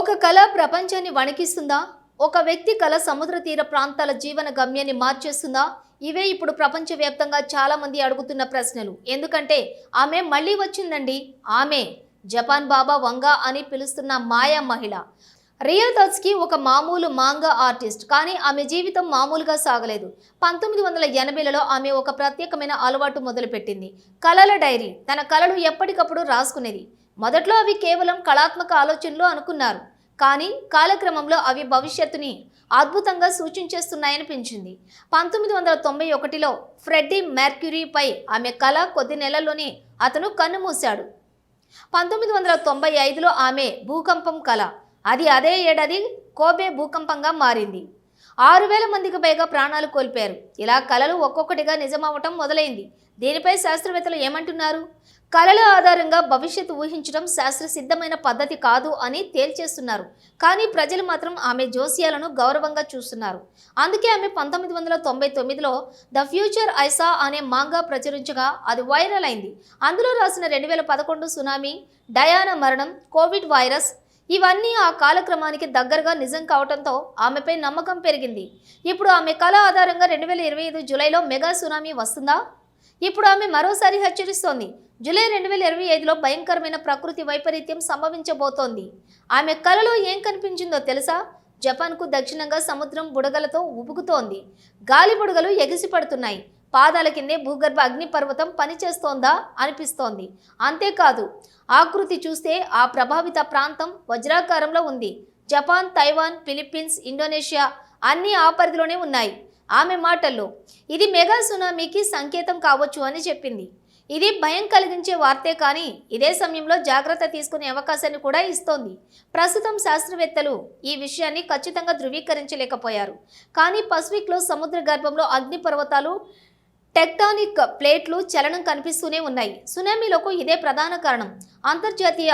ఒక కళ ప్రపంచాన్ని వణికిస్తుందా? ఒక వ్యక్తి కళ సముద్ర తీర ప్రాంతాల జీవన గమ్యాన్ని మార్చేస్తుందా? ఇవే ఇప్పుడు ప్రపంచవ్యాప్తంగా చాలా మంది అడుగుతున్న ప్రశ్నలు. ఎందుకంటే ఆమె మళ్ళీ వచ్చిందండి. ఆమె జపాన్ బాబా వంగా అని పిలుస్తున్న మాయా మహిళ. రియా తత్స్కీ ఒక మామూలు మాంగా ఆర్టిస్ట్, కానీ ఆమె జీవితం మామూలుగా సాగలేదు. 1980లలో ఆమె ఒక ప్రత్యేకమైన అలవాటు మొదలుపెట్టింది. కళల డైరీ. తన కళలు ఎప్పటికప్పుడు రాసుకునేది. మొదట్లో అవి కేవలం కళాత్మక ఆలోచనలు అనుకున్నారు, కానీ కాలక్రమంలో అవి భవిష్యత్తుని అద్భుతంగా సూచించేస్తున్నాయనిపించింది. 1991లో ఫ్రెడ్డీ మెర్క్యూరీపై ఆమె కళ కొద్ది నెలల్లోనే అతను కన్నుమూశాడు. 1995లో ఆమె భూకంపం కళ, అది అదే ఏడాది కోబే భూకంపంగా మారింది. 6000 మందికి పైగా ప్రాణాలు కోల్పోయారు. ఇలా కళలు ఒక్కొక్కటిగా నిజమవటం మొదలైంది. దీనిపై శాస్త్రవేత్తలు ఏమంటున్నారు? కళల ఆధారంగా భవిష్యత్తు ఊహించడం శాస్త్ర సిద్ధమైన పద్ధతి కాదు అని తేల్చేస్తున్నారు. కానీ ప్రజలు మాత్రం ఆమె జోస్యాలను గౌరవంగా చూస్తున్నారు. అందుకే ఆమె 1999లో ద ఫ్యూచర్ ఐసా అనే మాంగా ప్రచురించగా అది వైరల్ అయింది. అందులో రాసిన 2011 సునామీ, డయానా మరణం, కోవిడ్ వైరస్ ఇవన్నీ ఆ కాలక్రమానికి దగ్గరగా నిజం కావడంతో ఆమెపై నమ్మకం పెరిగింది. ఇప్పుడు ఆమె కళ ఆధారంగా 2025 జూలైలో మెగా సునామీ వస్తుందా? ఇప్పుడు ఆమె మరోసారి హెచ్చరిస్తోంది. జూలై 2025లో భయంకరమైన ప్రకృతి వైపరీత్యం సంభవించబోతోంది. ఆమె కళలో ఏం కనిపించిందో తెలుసా? జపాన్కు దక్షిణంగా సముద్రం బుడగలతో ఉబుకుతోంది. గాలి బుడగలు ఎగిసిపడుతున్నాయి. పాదాల కిందే భూగర్భ అగ్నిపర్వతం పనిచేస్తోందా అనిపిస్తోంది. అంతేకాదు, ఆకృతి చూస్తే ఆ ప్రభావిత ప్రాంతం వజ్రాకారంలో ఉంది. జపాన్, తైవాన్, ఫిలిప్పీన్స్, ఇండోనేషియా అన్నీ ఆ పరిధిలోనే ఉన్నాయి. ఆమె మాటల్లో ఇది మెగా సునామీకి సంకేతం కావచ్చు అని చెప్పింది. ఇది భయం కలిగించే వార్తే, కానీ ఇదే సమయంలో జాగ్రత్త తీసుకునే అవకాశాన్ని కూడా ఇస్తోంది. ప్రస్తుతం శాస్త్రవేత్తలు ఈ విషయాన్ని ఖచ్చితంగా ధృవీకరించలేకపోయారు. కానీ పసిఫిక్లో సముద్ర గర్భంలో అగ్నిపర్వతాలు, టెక్టానిక్ ప్లేట్లు చలనం కనిపిస్తూనే ఉన్నాయి. సునామీలకు ఇదే ప్రధాన కారణం. అంతర్జాతీయ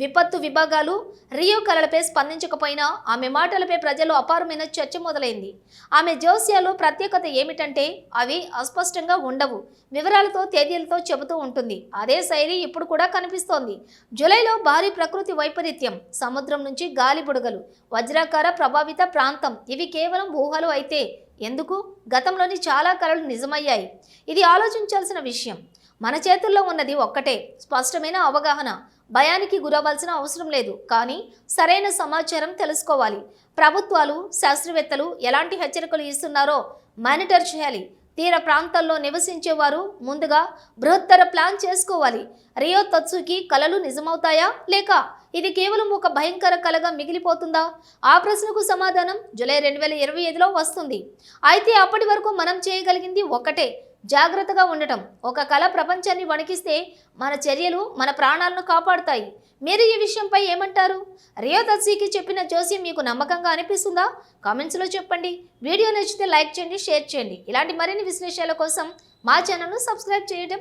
విపత్తు విభాగాలు రియో కళలపై స్పందించకపోయినా ఆమె మాటలపై ప్రజల్లో అపారమైన చర్చ మొదలైంది. ఆమె జోస్యాలో ప్రత్యేకత ఏమిటంటే అవి అస్పష్టంగా ఉండవు. వివరాలతో, తేదీలతో చెబుతూ ఉంటుంది. అదే శైలి ఇప్పుడు కూడా కనిపిస్తోంది. జూలైలో భారీ ప్రకృతి వైపరీత్యం, సముద్రం నుంచి గాలి బుడగలు, వజ్రాకార ప్రభావిత ప్రాంతం ఇవి కేవలం ఊహలు అయితే ఎందుకు? గతంలోని చాలా కళలు నిజమయ్యాయి. ఇది ఆలోచించాల్సిన విషయం. మన చేతుల్లో ఉన్నది ఒక్కటే, స్పష్టమైన అవగాహన. భయానికి గురవ్వాల్సిన అవసరం లేదు, కానీ సరైన సమాచారం తెలుసుకోవాలి. ప్రభుత్వాలు, శాస్త్రవేత్తలు ఎలాంటి హెచ్చరికలు ఇస్తున్నారో మానిటర్ చేయాలి. తీర ప్రాంతాల్లో నివసించేవారు ముందుగా బృహత్తర ప్లాన్ చేసుకోవాలి. రియో తత్సుకి కళలు నిజమవుతాయా, లేక ఇది కేవలం ఒక భయంకర కళగా మిగిలిపోతుందా? ఆ ప్రశ్నకు సమాధానం జూలై 2025లో వస్తుంది. అయితే అప్పటి వరకు మనం చేయగలిగింది ఒక్కటే, జాగ్రత్తగా ఉండటం. ఒక కళ ప్రపంచాన్ని వణికిస్తే మన చర్యలు మన ప్రాణాలను కాపాడుతాయి. మీరు ఈ విషయంపై ఏమంటారు? రియో తత్స్కీ చెప్పిన జోస్యం మీకు నమ్మకంగా అనిపిస్తుందా? కామెంట్స్లో చెప్పండి. వీడియో నచ్చితే లైక్ చేయండి, షేర్ చేయండి. ఇలాంటి మరిన్ని విశ్లేషణల కోసం మా ఛానల్ను సబ్స్క్రైబ్ చేయడం